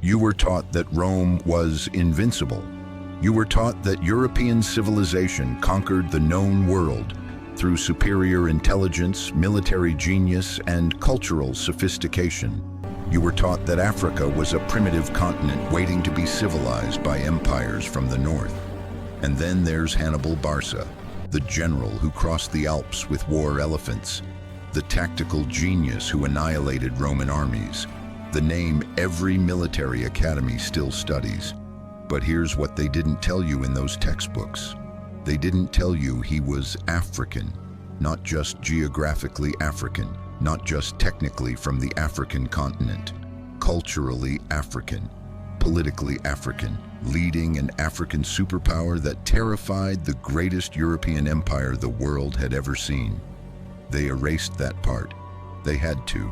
You were taught that Rome was invincible. You were taught that European civilization conquered the known world through superior intelligence, military genius, and cultural sophistication. You were taught that Africa was a primitive continent waiting to be civilized by empires from the north. And then there's Hannibal Barca, the general who crossed the Alps with war elephants, the tactical genius who annihilated Roman armies, the name every military academy still studies. But here's what they didn't tell you in those textbooks. They didn't tell you he was African, not just geographically African, not just technically from the African continent, culturally African, politically African, leading an African superpower that terrified the greatest European empire the world had ever seen. They erased that part. They had to.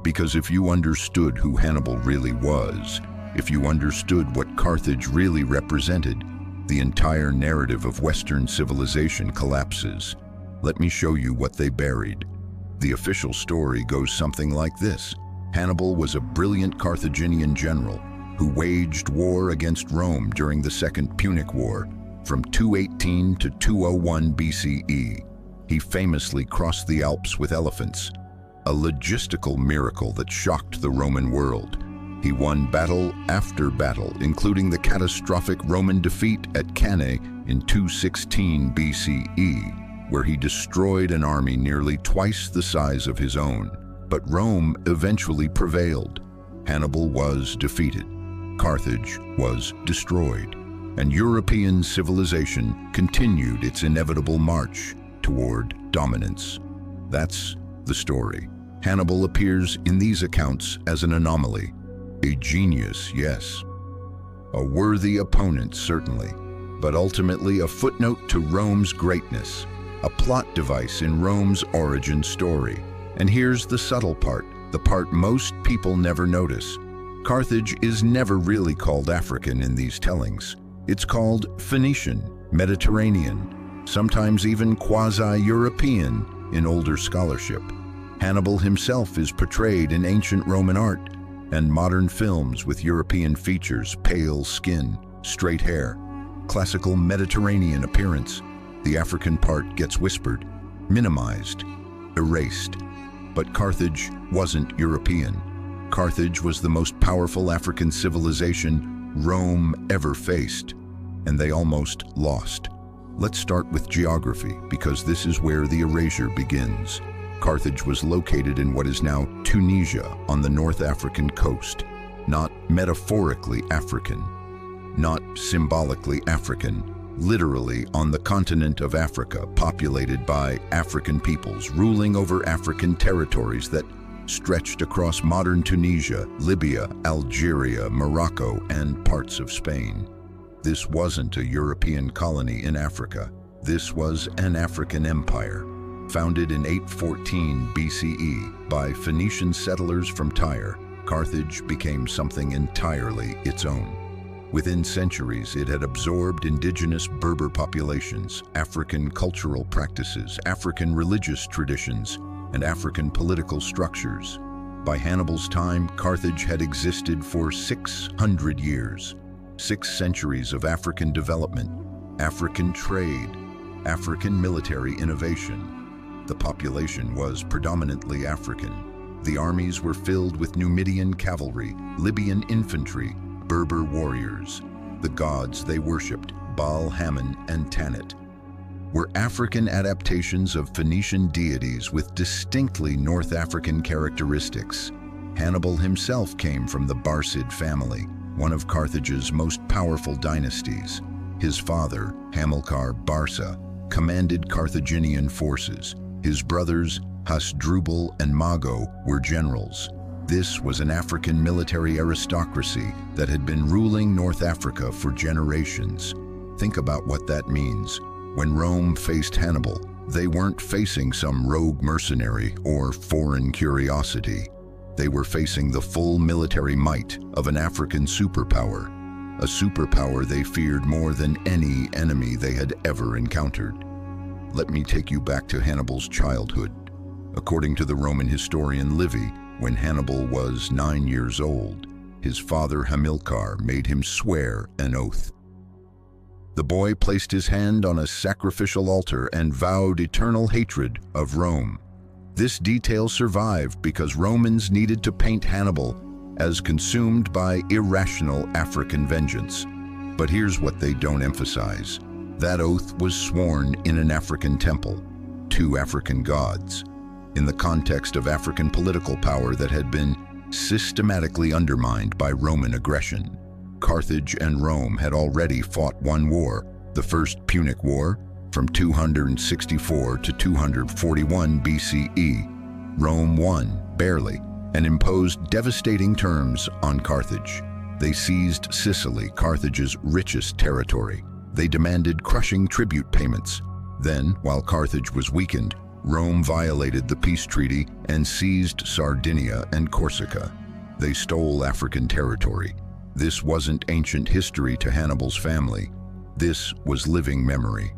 Because if you understood who Hannibal really was, if you understood what Carthage really represented, the entire narrative of Western civilization collapses. Let me show you what they buried. The official story goes something like this. Hannibal was a brilliant Carthaginian general who waged war against Rome during the Second Punic War from 218 to 201 BCE. He famously crossed the Alps with elephants, a logistical miracle that shocked the Roman world. He won battle after battle, including the catastrophic Roman defeat at Cannae in 216 BCE, where he destroyed an army nearly twice the size of his own. But Rome eventually prevailed. Hannibal was defeated. Carthage was destroyed. And European civilization continued its inevitable march toward dominance. That's the story. Hannibal appears in these accounts as an anomaly. A genius, yes. A worthy opponent, certainly. But ultimately a footnote to Rome's greatness. A plot device in Rome's origin story. And here's the subtle part, the part most people never notice. Carthage is never really called African in these tellings. It's called Phoenician, Mediterranean, sometimes even quasi-European in older scholarship. Hannibal himself is portrayed in ancient Roman art and modern films with European features, pale skin, straight hair, classical Mediterranean appearance. The African part gets whispered, minimized, erased. But Carthage wasn't European. Carthage was the most powerful African civilization Rome ever faced, and they almost lost. Let's start with geography, because this is where the erasure begins. Carthage was located in what is now Tunisia on the North African coast, not metaphorically African, not symbolically African, literally on the continent of Africa, populated by African peoples, ruling over African territories that stretched across modern Tunisia, Libya, Algeria, Morocco, and parts of Spain. This wasn't a European colony in Africa. This was an African empire. Founded in 814 BCE by Phoenician settlers from Tyre, Carthage became something entirely its own. Within centuries, it had absorbed indigenous Berber populations, African cultural practices, African religious traditions, and African political structures. By Hannibal's time, Carthage had existed for 600 years. 6 centuries of African development, African trade, African military innovation. The population was predominantly African. The armies were filled with Numidian cavalry, Libyan infantry, Berber warriors. The gods they worshipped, Baal, Hammon, and Tanit, were African adaptations of Phoenician deities with distinctly North African characteristics. Hannibal himself came from the Barcid family, one of Carthage's most powerful dynasties. His father, Hamilcar Barca, commanded Carthaginian forces. His brothers, Hasdrubal and Mago, were generals. This was an African military aristocracy that had been ruling North Africa for generations. Think about what that means. When Rome faced Hannibal, they weren't facing some rogue mercenary or foreign curiosity. They were facing the full military might of an African superpower, a superpower they feared more than any enemy they had ever encountered. Let me take you back to Hannibal's childhood. According to the Roman historian Livy, when Hannibal was 9 years old, His father Hamilcar made him swear an oath. The boy placed his hand on a sacrificial altar and vowed eternal hatred of Rome. This detail survived because Romans needed to paint Hannibal as consumed by irrational African vengeance. But here's what they don't emphasize. That oath was sworn in an African temple, to African gods, in the context of African political power that had been systematically undermined by Roman aggression. Carthage and Rome had already fought one war, the First Punic War, from 264 to 241 BCE. Rome won, barely, and imposed devastating terms on Carthage. They seized Sicily, Carthage's richest territory. They demanded crushing tribute payments. Then, while Carthage was weakened, Rome violated the peace treaty and seized Sardinia and Corsica. They stole African territory. This wasn't ancient history to Hannibal's family. This was living memory.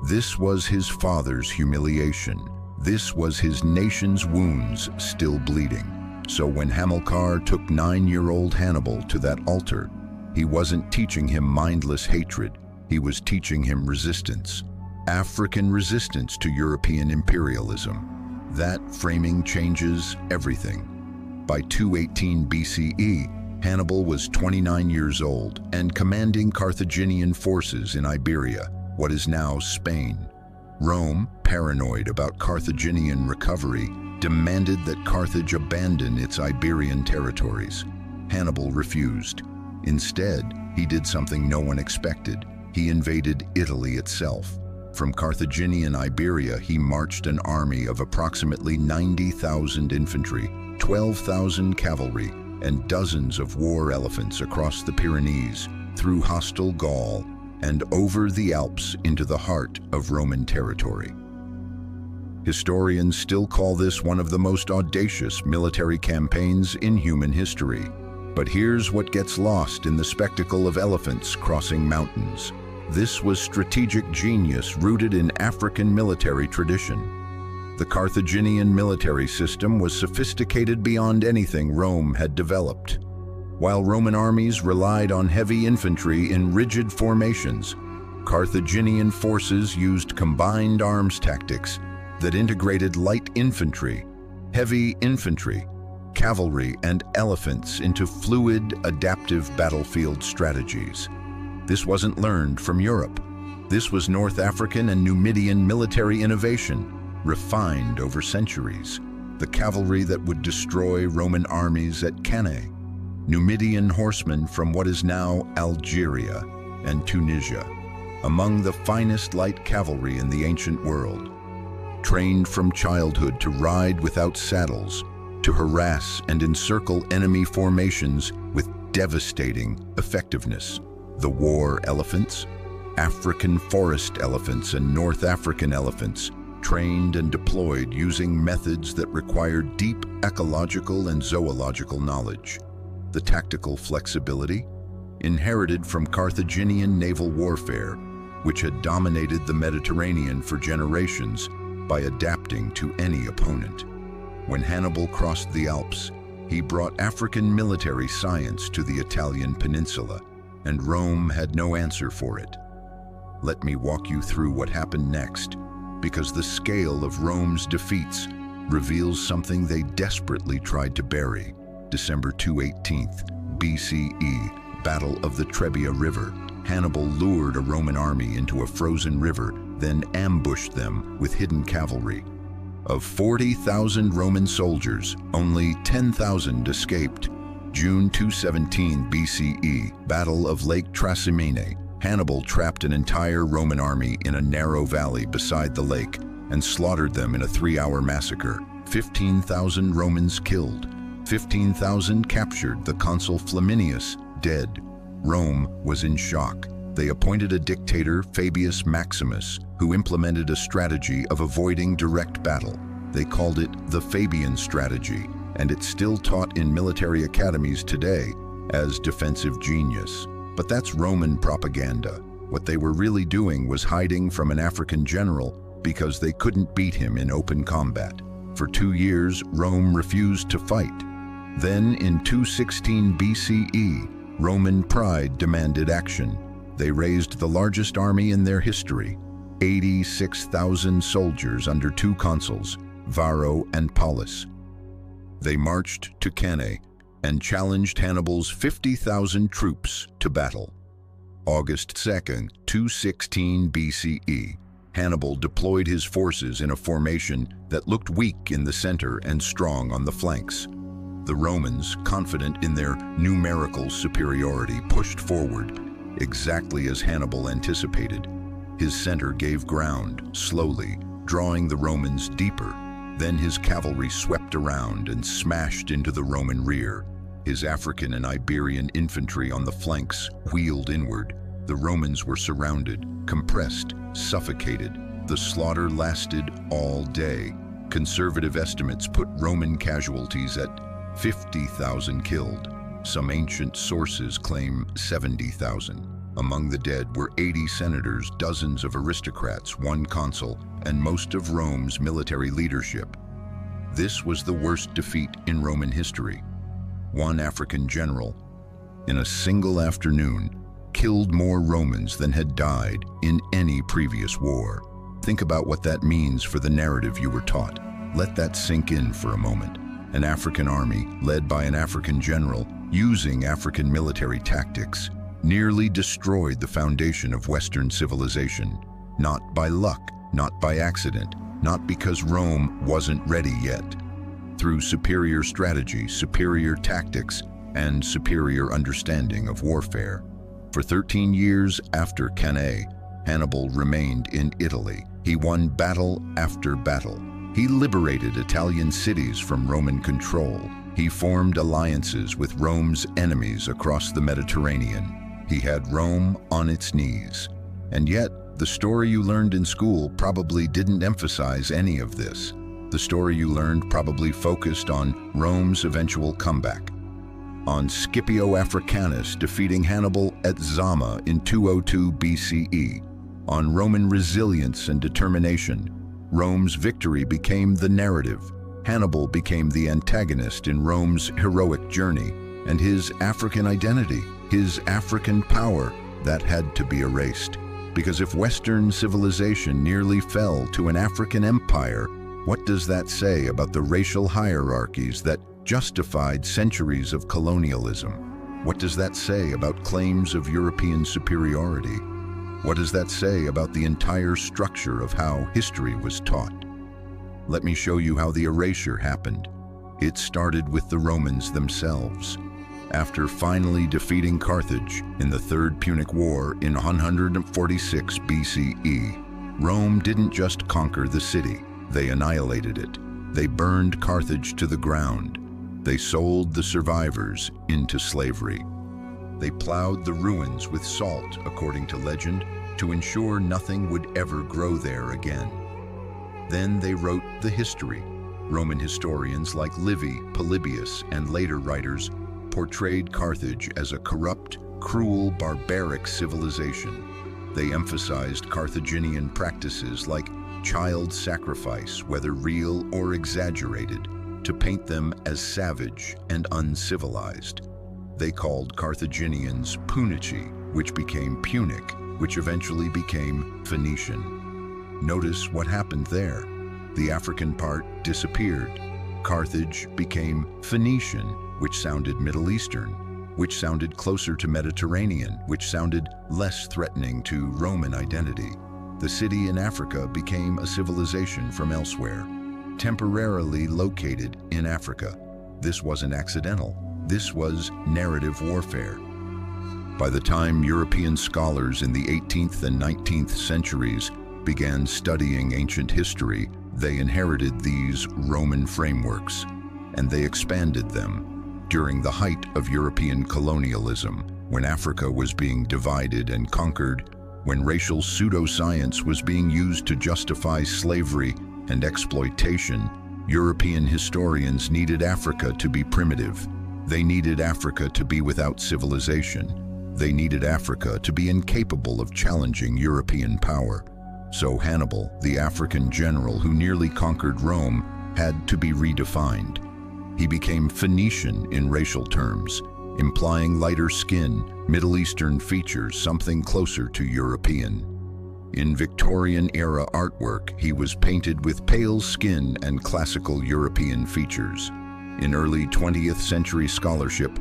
This was his father's humiliation. This was his nation's wounds still bleeding. So when Hamilcar took 9-year-old Hannibal to that altar, he wasn't teaching him mindless hatred. He was teaching him resistance. African resistance to European imperialism. That framing changes everything. By 218 BCE, Hannibal was 29 years old and commanding Carthaginian forces in Iberia, what is now Spain. Rome, paranoid about Carthaginian recovery, demanded that Carthage abandon its Iberian territories. Hannibal refused. Instead, he did something no one expected. He invaded Italy itself. From Carthaginian Iberia, he marched an army of approximately 90,000 infantry, 12,000 cavalry, and dozens of war elephants across the Pyrenees, through hostile Gaul, and over the Alps into the heart of Roman territory. Historians still call this one of the most audacious military campaigns in human history. But here's what gets lost in the spectacle of elephants crossing mountains. This was strategic genius rooted in African military tradition. The Carthaginian military system was sophisticated beyond anything Rome had developed. While Roman armies relied on heavy infantry in rigid formations, Carthaginian forces used combined arms tactics that integrated light infantry, heavy infantry, cavalry, and elephants into fluid, adaptive battlefield strategies. This wasn't learned from Europe. This was North African and Numidian military innovation, refined over centuries. The cavalry that would destroy Roman armies at Cannae. Numidian horsemen from what is now Algeria and Tunisia, among the finest light cavalry in the ancient world. Trained from childhood to ride without saddles, to harass and encircle enemy formations with devastating effectiveness. The war elephants, African forest elephants and North African elephants, trained and deployed using methods that required deep ecological and zoological knowledge. The tactical flexibility, inherited from Carthaginian naval warfare, which had dominated the Mediterranean for generations by adapting to any opponent. When Hannibal crossed the Alps, he brought African military science to the Italian peninsula, and Rome had no answer for it. Let me walk you through what happened next, because the scale of Rome's defeats reveals something they desperately tried to bury. December 218 BCE, Battle of the Trebia River. Hannibal lured a Roman army into a frozen river, then ambushed them with hidden cavalry. Of 40,000 Roman soldiers, only 10,000 escaped. June 217 BCE, Battle of Lake Trasimene. Hannibal trapped an entire Roman army in a narrow valley beside the lake and slaughtered them in a 3-hour massacre. 15,000 Romans killed. 15,000 captured, the consul Flaminius dead. Rome was in shock. They appointed a dictator, Fabius Maximus, who implemented a strategy of avoiding direct battle. They called it the Fabian strategy, and it's still taught in military academies today as defensive genius. But that's Roman propaganda. What they were really doing was hiding from an African general because they couldn't beat him in open combat. For 2 years, Rome refused to fight. Then, in 216 BCE, Roman pride demanded action. They raised the largest army in their history, 86,000 soldiers under two consuls, Varro and Paulus. They marched to Cannae and challenged Hannibal's 50,000 troops to battle. August 2nd, 216 BCE, Hannibal deployed his forces in a formation that looked weak in the center and strong on the flanks. The Romans, confident in their numerical superiority, pushed forward, exactly as Hannibal anticipated. His center gave ground, slowly, drawing the Romans deeper. Then his cavalry swept around and smashed into the Roman rear. His African and Iberian infantry on the flanks wheeled inward. The Romans were surrounded, compressed, suffocated. The slaughter lasted all day. Conservative estimates put Roman casualties at 50,000 killed. Some ancient sources claim 70,000. Among the dead were 80 senators, dozens of aristocrats, one consul, and most of Rome's military leadership. This was the worst defeat in Roman history. One African general, in a single afternoon, killed more Romans than had died in any previous war. Think about what that means for the narrative you were taught. Let that sink in for a moment. An African army, led by an African general, using African military tactics, nearly destroyed the foundation of Western civilization. Not by luck, not by accident, not because Rome wasn't ready yet. Through superior strategy, superior tactics, and superior understanding of warfare. For 13 years after Cannae, Hannibal remained in Italy. He won battle after battle. He liberated Italian cities from Roman control. He formed alliances with Rome's enemies across the Mediterranean. He had Rome on its knees. And yet, the story you learned in school probably didn't emphasize any of this. The story you learned probably focused on Rome's eventual comeback, on Scipio Africanus defeating Hannibal at Zama in 202 BCE, on Roman resilience and determination. Rome's victory became the narrative. Hannibal became the antagonist in Rome's heroic journey, and his African identity, his African power, that had to be erased. Because if Western civilization nearly fell to an African empire, what does that say about the racial hierarchies that justified centuries of colonialism? What does that say about claims of European superiority? What does that say about the entire structure of how history was taught? Let me show you how the erasure happened. It started with the Romans themselves. After finally defeating Carthage in the Third Punic War in 146 BCE, Rome didn't just conquer the city, they annihilated it. They burned Carthage to the ground. They sold the survivors into slavery. They plowed the ruins with salt, according to legend, to ensure nothing would ever grow there again. Then they wrote the history. Roman historians like Livy, Polybius, and later writers portrayed Carthage as a corrupt, cruel, barbaric civilization. They emphasized Carthaginian practices like child sacrifice, whether real or exaggerated, to paint them as savage and uncivilized. They called Carthaginians Punici, which became Punic, which eventually became Phoenician. Notice what happened there. The African part disappeared. Carthage became Phoenician, which sounded Middle Eastern, which sounded closer to Mediterranean, which sounded less threatening to Roman identity. The city in Africa became a civilization from elsewhere, temporarily located in Africa. This wasn't accidental. This was narrative warfare. By the time European scholars in the 18th and 19th centuries began studying ancient history, they inherited these Roman frameworks, and they expanded them. During the height of European colonialism, when Africa was being divided and conquered, when racial pseudoscience was being used to justify slavery and exploitation, European historians needed Africa to be primitive. They needed Africa to be without civilization. They needed Africa to be incapable of challenging European power. So Hannibal, the African general who nearly conquered Rome, had to be redefined. He became Phoenician in racial terms, implying lighter skin, Middle Eastern features, something closer to European. In Victorian-era artwork, he was painted with pale skin and classical European features. In early 20th century scholarship,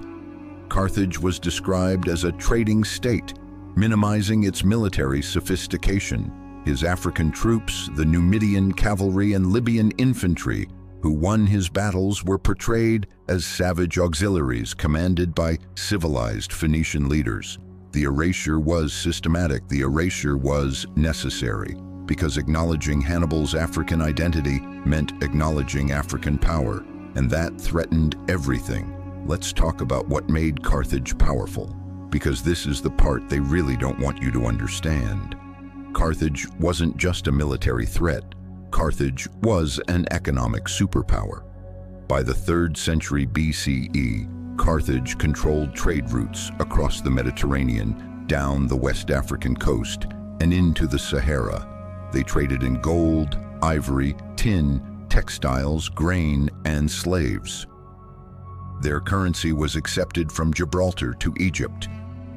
Carthage was described as a trading state, minimizing its military sophistication. His African troops, the Numidian cavalry and Libyan infantry, who won his battles, were portrayed as savage auxiliaries commanded by civilized Phoenician leaders. The erasure was systematic, the erasure was necessary, because acknowledging Hannibal's African identity meant acknowledging African power, and that threatened everything. Let's talk about what made Carthage powerful, because this is the part they really don't want you to understand. Carthage wasn't just a military threat. Carthage was an economic superpower. By the 3rd century BCE, Carthage controlled trade routes across the Mediterranean, down the West African coast, and into the Sahara. They traded in gold, ivory, tin, textiles, grain, and slaves. Their currency was accepted from Gibraltar to Egypt.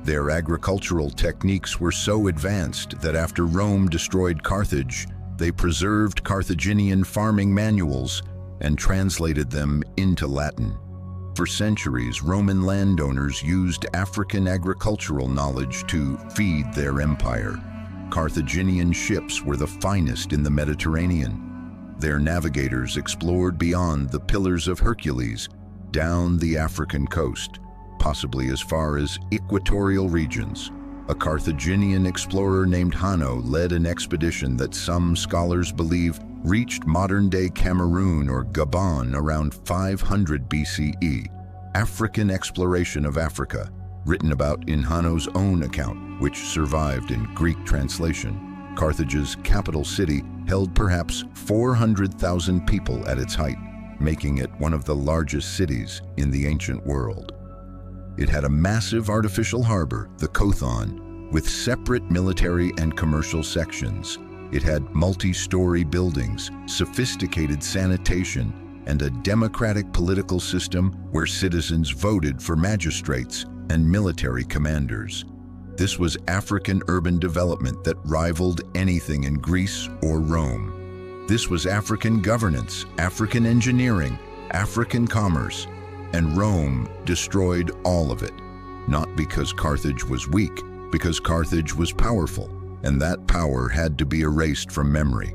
Their agricultural techniques were so advanced that after Rome destroyed Carthage, they preserved Carthaginian farming manuals and translated them into Latin. For centuries, Roman landowners used African agricultural knowledge to feed their empire. Carthaginian ships were the finest in the Mediterranean. Their navigators explored beyond the Pillars of Hercules, down the African coast, possibly as far as equatorial regions. A Carthaginian explorer named Hanno led an expedition that some scholars believe reached modern-day Cameroon or Gabon around 500 BCE. African exploration of Africa, written about in Hanno's own account, which survived in Greek translation. Carthage's capital city held perhaps 400,000 people at its height, making it one of the largest cities in the ancient world. It had a massive artificial harbor, the Kothon, with separate military and commercial sections. It had multi-story buildings, sophisticated sanitation, and a democratic political system where citizens voted for magistrates and military commanders. This was African urban development that rivaled anything in Greece or Rome. This was African governance, African engineering, African commerce, and Rome destroyed all of it. Not because Carthage was weak, because Carthage was powerful, and that power had to be erased from memory.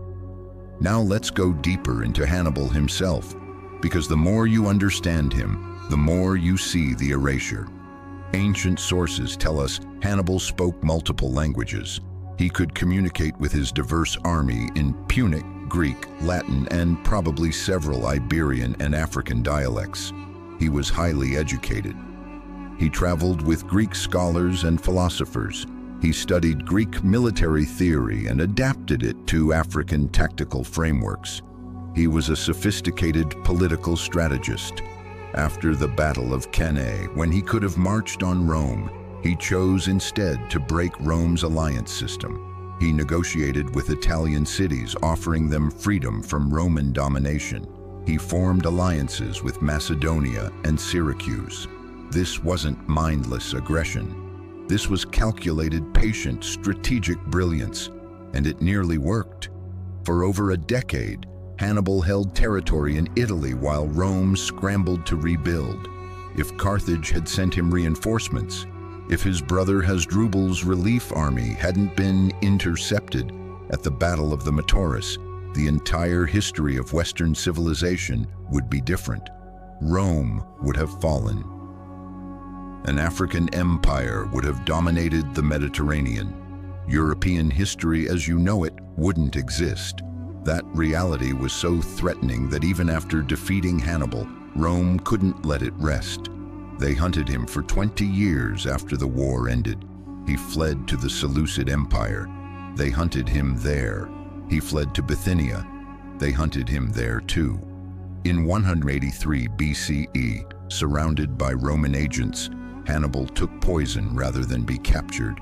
Now let's go deeper into Hannibal himself, because the more you understand him, the more you see the erasure. Ancient sources tell us Hannibal spoke multiple languages. He could communicate with his diverse army in Punic, Greek, Latin, and probably several Iberian and African dialects. He was highly educated. He traveled with Greek scholars and philosophers. He studied Greek military theory and adapted it to African tactical frameworks. He was a sophisticated political strategist. After the Battle of Cannae, when he could have marched on Rome, he chose instead to break Rome's alliance system. He negotiated with Italian cities, offering them freedom from Roman domination. He formed alliances with Macedonia and Syracuse. This wasn't mindless aggression. This was calculated, patient, strategic brilliance, and it nearly worked. For over a decade, Hannibal held territory in Italy while Rome scrambled to rebuild. If Carthage had sent him reinforcements, if his brother Hasdrubal's relief army hadn't been intercepted at the Battle of the Metaurus, the entire history of Western civilization would be different. Rome would have fallen. An African empire would have dominated the Mediterranean. European history as you know it wouldn't exist. That reality was so threatening that even after defeating Hannibal, Rome couldn't let it rest. They hunted him for 20 years after the war ended. He fled to the Seleucid Empire. They hunted him there. He fled to Bithynia. They hunted him there too. In 183 BCE, surrounded by Roman agents, Hannibal took poison rather than be captured.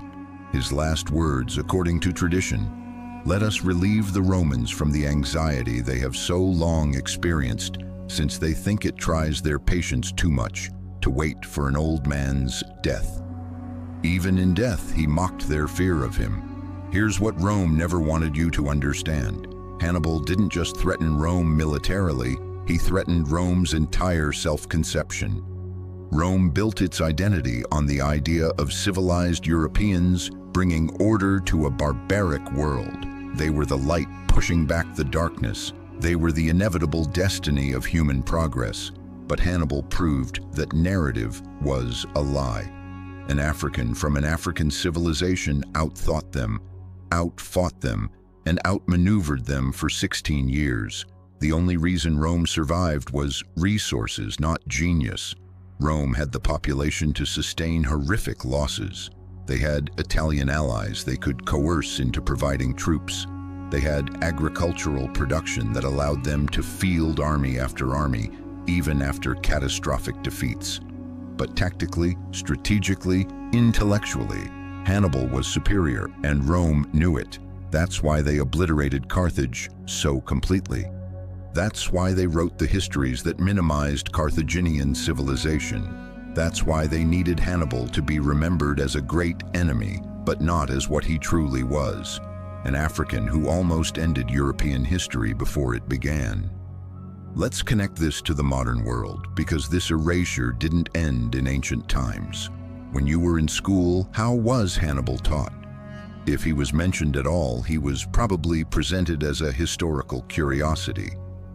His last words, according to tradition, "Let us relieve the Romans from the anxiety they have so long experienced, since they think it tries their patience too much to wait for an old man's death. Even in death, he mocked their fear of him. Here's what Rome never wanted you to understand. Hannibal didn't just threaten Rome militarily, he threatened Rome's entire self-conception. Rome built its identity on the idea of civilized Europeans bringing order to a barbaric world. They were the light pushing back the darkness. They were the inevitable destiny of human progress. But Hannibal proved that narrative was a lie. An African from an African civilization outthought them, outfought them, and outmaneuvered them for 16 years. The only reason Rome survived was resources, not genius. Rome had the population to sustain horrific losses. They had Italian allies they could coerce into providing troops. They had agricultural production that allowed them to field army after army, even after catastrophic defeats. But tactically, strategically, intellectually, Hannibal was superior, and Rome knew it. That's why they obliterated Carthage so completely. That's why they wrote the histories that minimized Carthaginian civilization. That's why they needed Hannibal to be remembered as a great enemy, but not as what he truly was, an African who almost ended European history before it began. Let's connect this to the modern world, because this erasure didn't end in ancient times. When you were in school, how was Hannibal taught? If he was mentioned at all, he was probably presented as a historical curiosity,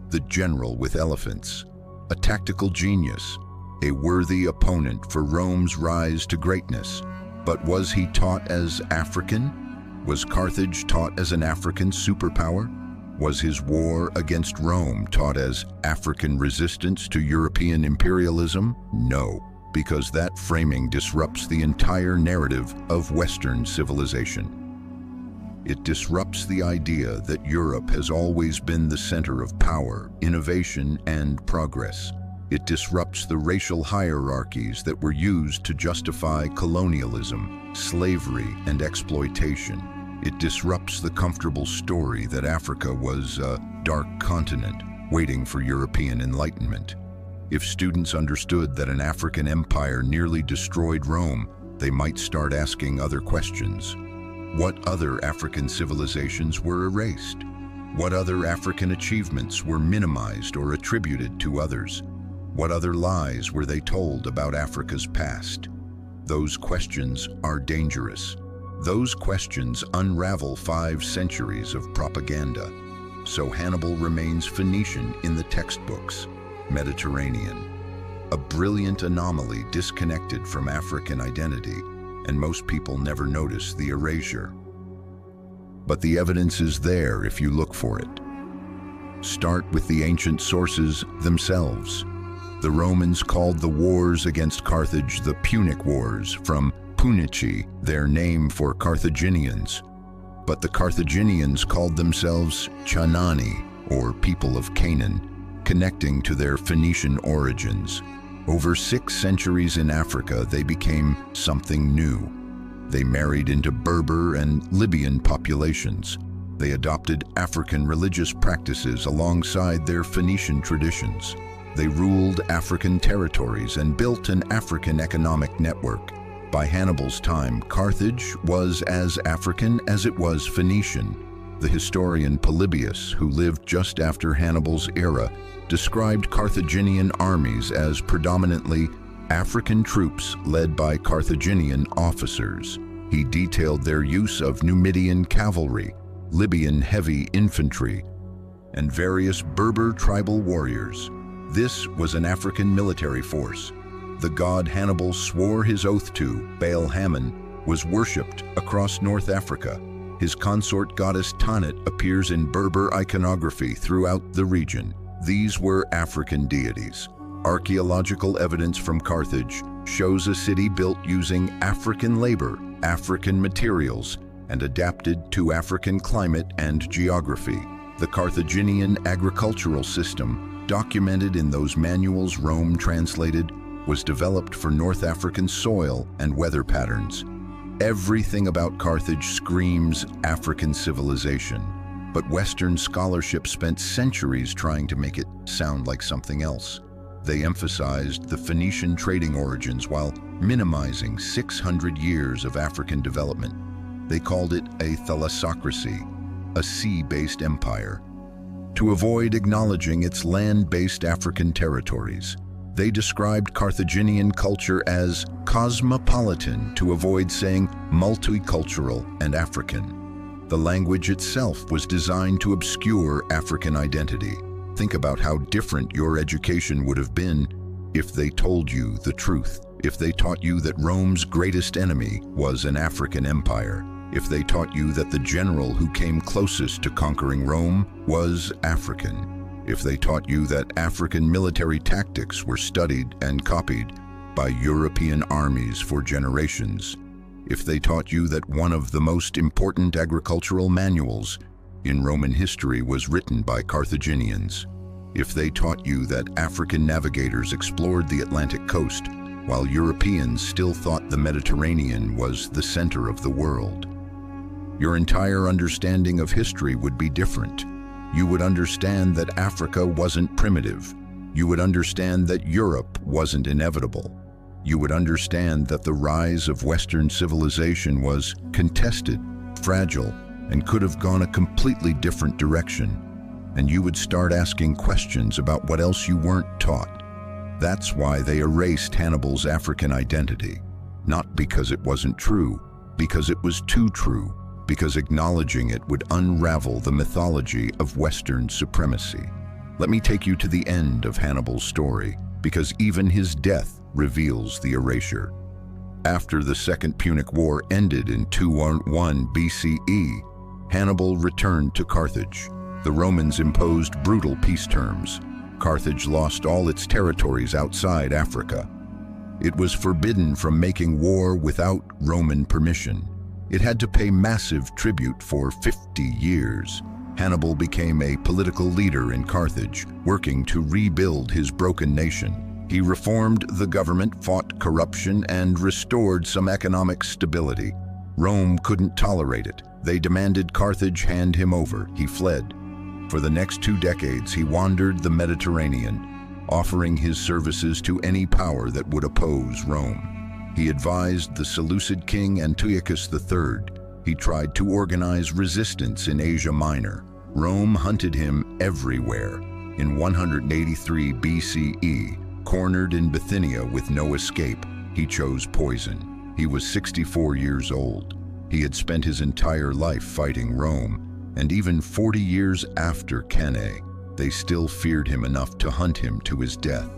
the general with elephants, a tactical genius, a worthy opponent for Rome's rise to greatness. But was he taught as African? Was Carthage taught as an African superpower? Was his war against Rome taught as African resistance to European imperialism? No, because that framing disrupts the entire narrative of Western civilization. It disrupts the idea that Europe has always been the center of power, innovation, and progress. It disrupts the racial hierarchies that were used to justify colonialism, slavery, and exploitation. It disrupts the comfortable story that Africa was a dark continent waiting for European enlightenment. If students understood that an African empire nearly destroyed Rome, they might start asking other questions. What other African civilizations were erased? What other African achievements were minimized or attributed to others? What other lies were they told about Africa's past? Those questions are dangerous. Those questions unravel 5 centuries of propaganda. So Hannibal remains Phoenician in the textbooks, Mediterranean, a brilliant anomaly disconnected from African identity, and most people never notice the erasure. But the evidence is there if you look for it. Start with the ancient sources themselves. The Romans called the wars against Carthage the Punic Wars, from Punici, their name for Carthaginians. But the Carthaginians called themselves Chanani, or people of Canaan, connecting to their Phoenician origins. Over 6 centuries in Africa, they became something new. They married into Berber and Libyan populations. They adopted African religious practices alongside their Phoenician traditions. They ruled African territories and built an African economic network. By Hannibal's time, Carthage was as African as it was Phoenician. The historian Polybius, who lived just after Hannibal's era, described Carthaginian armies as predominantly African troops led by Carthaginian officers. He detailed their use of Numidian cavalry, Libyan heavy infantry, and various Berber tribal warriors. This was an African military force. The god Hannibal swore his oath to, Baal-Hamon, was worshipped across North Africa. His consort goddess Tanit appears in Berber iconography throughout the region. These were African deities. Archaeological evidence from Carthage shows a city built using African labor, African materials, and adapted to African climate and geography. The Carthaginian agricultural system, documented in those manuals Rome translated, was developed for North African soil and weather patterns. Everything about Carthage screams African civilization. But Western scholarship spent centuries trying to make it sound like something else. They emphasized the Phoenician trading origins while minimizing 600 years of African development. They called it a thalassocracy, a sea-based empire, to avoid acknowledging its land-based African territories. They described Carthaginian culture as cosmopolitan to avoid saying multicultural and African. The language itself was designed to obscure African identity. Think about how different your education would have been if they told you the truth, if they taught you that Rome's greatest enemy was an African empire, if they taught you that the general who came closest to conquering Rome was African, if they taught you that African military tactics were studied and copied by European armies for generations, if they taught you that one of the most important agricultural manuals in Roman history was written by Carthaginians, if they taught you that African navigators explored the Atlantic coast while Europeans still thought the Mediterranean was the center of the world, your entire understanding of history would be different. You would understand that Africa wasn't primitive. You would understand that Europe wasn't inevitable. You would understand that the rise of Western civilization was contested, fragile, and could have gone a completely different direction. And you would start asking questions about what else you weren't taught. That's why they erased Hannibal's African identity. Not because it wasn't true, because it was too true, because acknowledging it would unravel the mythology of Western supremacy. Let me take you to the end of Hannibal's story, because even his death reveals the erasure. After the Second Punic War ended in 201 BCE, Hannibal returned to Carthage. The Romans imposed brutal peace terms. Carthage lost all its territories outside Africa. It was forbidden from making war without Roman permission. It had to pay massive tribute for 50 years. Hannibal became a political leader in Carthage, working to rebuild his broken nation. He reformed the government, fought corruption, and restored some economic stability. Rome couldn't tolerate it. They demanded Carthage hand him over. He fled. For the next 2 decades, he wandered the Mediterranean, offering his services to any power that would oppose Rome. He advised the Seleucid king Antiochus III. He tried to organize resistance in Asia Minor. Rome hunted him everywhere. In 183 BCE, cornered in Bithynia with no escape, he chose poison. He was 64 years old. He had spent his entire life fighting Rome, and even 40 years after Cannae, they still feared him enough to hunt him to his death.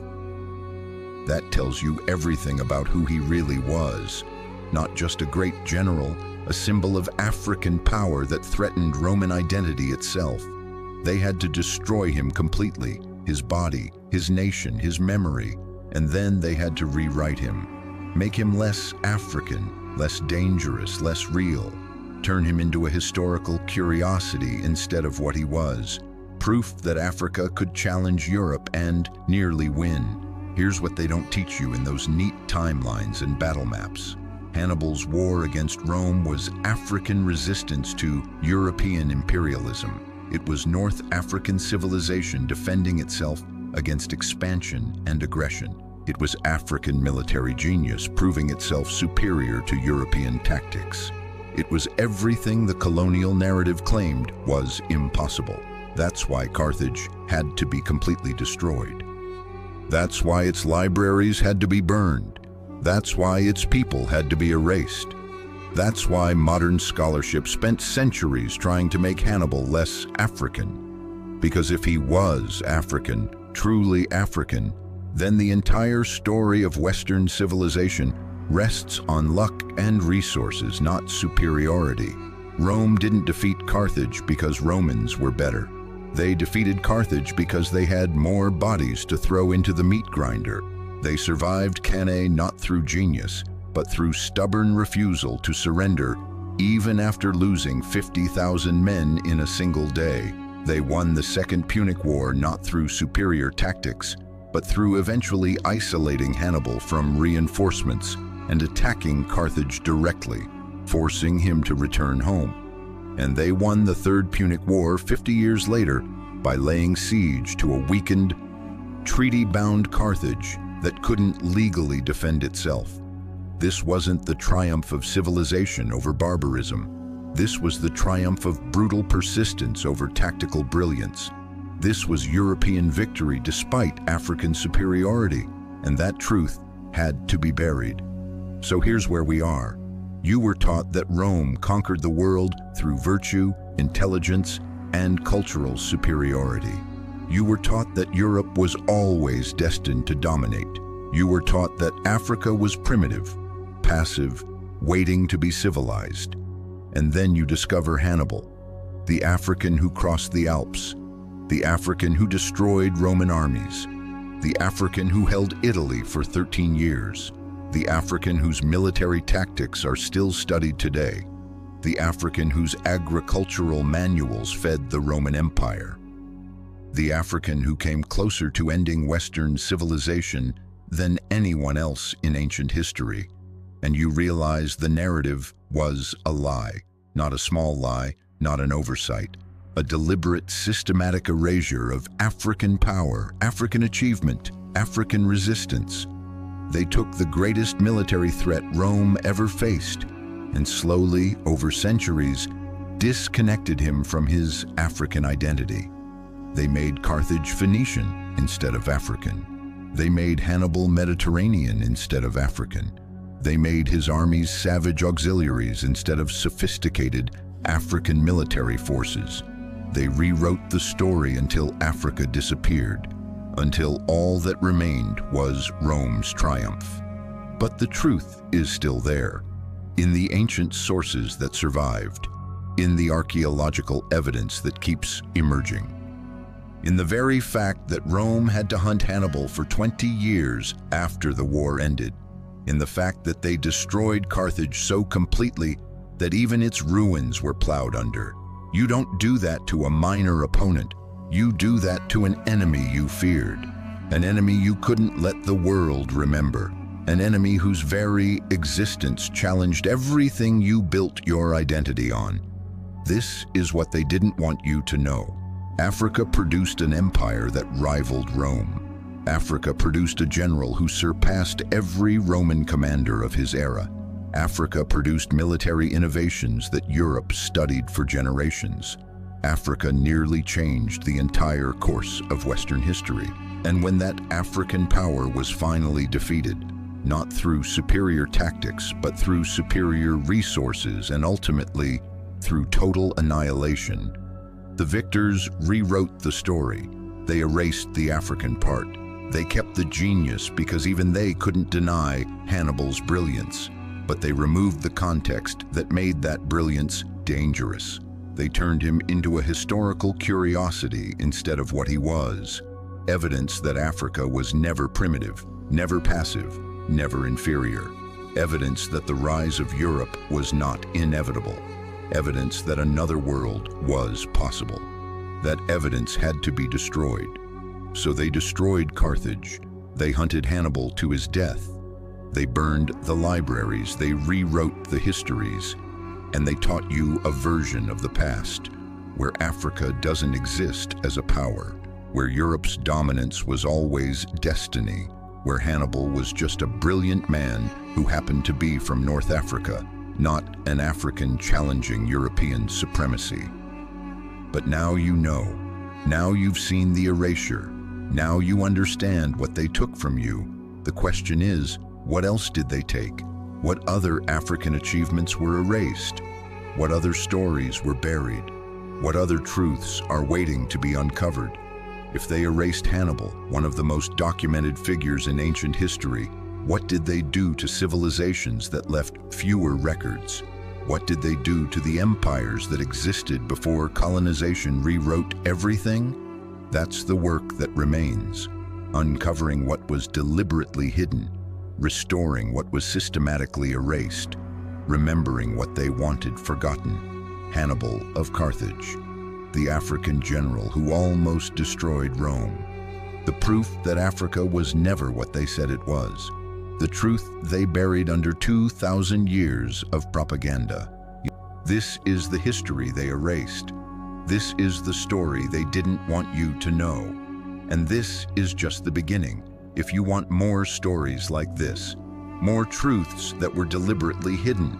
That tells you everything about who he really was. Not just a great general, a symbol of African power that threatened Roman identity itself. They had to destroy him completely, his body, his nation, his memory, and then they had to rewrite him. Make him less African, less dangerous, less real. Turn him into a historical curiosity instead of what he was. Proof that Africa could challenge Europe and nearly win. Here's what they don't teach you in those neat timelines and battle maps. Hannibal's war against Rome was African resistance to European imperialism. It was North African civilization defending itself against expansion and aggression. It was African military genius proving itself superior to European tactics. It was everything the colonial narrative claimed was impossible. That's why Carthage had to be completely destroyed. That's why its libraries had to be burned. That's why its people had to be erased. That's why modern scholarship spent centuries trying to make Hannibal less African. Because if he was African, truly African, then the entire story of Western civilization rests on luck and resources, not superiority. Rome didn't defeat Carthage because Romans were better. They defeated Carthage because they had more bodies to throw into the meat grinder. They survived Cannae not through genius, but through stubborn refusal to surrender, even after losing 50,000 men in a single day. They won the Second Punic War not through superior tactics, but through eventually isolating Hannibal from reinforcements and attacking Carthage directly, forcing him to return home. And they won the Third Punic War 50 years later by laying siege to a weakened, treaty-bound Carthage that couldn't legally defend itself. This wasn't the triumph of civilization over barbarism. This was the triumph of brutal persistence over tactical brilliance. This was European victory despite African superiority, and that truth had to be buried. So here's where we are. You were taught that Rome conquered the world through virtue, intelligence, and cultural superiority. You were taught that Europe was always destined to dominate. You were taught that Africa was primitive, passive, waiting to be civilized. And then you discover Hannibal, the African who crossed the Alps, the African who destroyed Roman armies, the African who held Italy for 13 years, the African whose military tactics are still studied today, the African whose agricultural manuals fed the Roman Empire, the African who came closer to ending Western civilization than anyone else in ancient history. And you realize the narrative was a lie, not a small lie, not an oversight, a deliberate, systematic erasure of African power, African achievement, African resistance. They took the greatest military threat Rome ever faced and slowly, over centuries, disconnected him from his African identity. They made Carthage Phoenician instead of African. They made Hannibal Mediterranean instead of African. They made his armies savage auxiliaries instead of sophisticated African military forces. They rewrote the story until Africa disappeared, until all that remained was Rome's triumph. But the truth is still there, in the ancient sources that survived, in the archaeological evidence that keeps emerging, in the very fact that Rome had to hunt Hannibal for 20 years after the war ended, in the fact that they destroyed Carthage so completely that even its ruins were plowed under. You don't do that to a minor opponent. You do that to an enemy you feared, an enemy you couldn't let the world remember, an enemy whose very existence challenged everything you built your identity on. This is what they didn't want you to know. Africa produced an empire that rivaled Rome. Africa produced a general who surpassed every Roman commander of his era. Africa produced military innovations that Europe studied for generations. Africa nearly changed the entire course of Western history. And when that African power was finally defeated, not through superior tactics, but through superior resources and ultimately through total annihilation, the victors rewrote the story. They erased the African part. They kept the genius because even they couldn't deny Hannibal's brilliance, but they removed the context that made that brilliance dangerous. They turned him into a historical curiosity instead of what he was, evidence that Africa was never primitive, never passive, never inferior, evidence that the rise of Europe was not inevitable, evidence that another world was possible. That evidence had to be destroyed. So they destroyed Carthage. They hunted Hannibal to his death. They burned the libraries. They rewrote the histories. And they taught you a version of the past, where Africa doesn't exist as a power, where Europe's dominance was always destiny, where Hannibal was just a brilliant man who happened to be from North Africa, not an African challenging European supremacy. But now you know. Now you've seen the erasure. Now you understand what they took from you. The question is, what else did they take? What other African achievements were erased? What other stories were buried? What other truths are waiting to be uncovered? If they erased Hannibal, one of the most documented figures in ancient history, what did they do to civilizations that left fewer records? What did they do to the empires that existed before colonization rewrote everything? That's the work that remains, uncovering what was deliberately hidden, restoring what was systematically erased, remembering what they wanted forgotten. Hannibal of Carthage, the African general who almost destroyed Rome. The proof that Africa was never what they said it was. The truth they buried under 2,000 years of propaganda. This is the history they erased. This is the story they didn't want you to know. And this is just the beginning. If you want more stories like this, more truths that were deliberately hidden,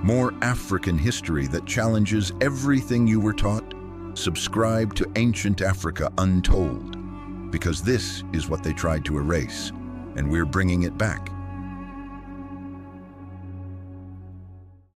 more African history that challenges everything you were taught, subscribe to Ancient Africa Untold, because this is what they tried to erase, and we're bringing it back.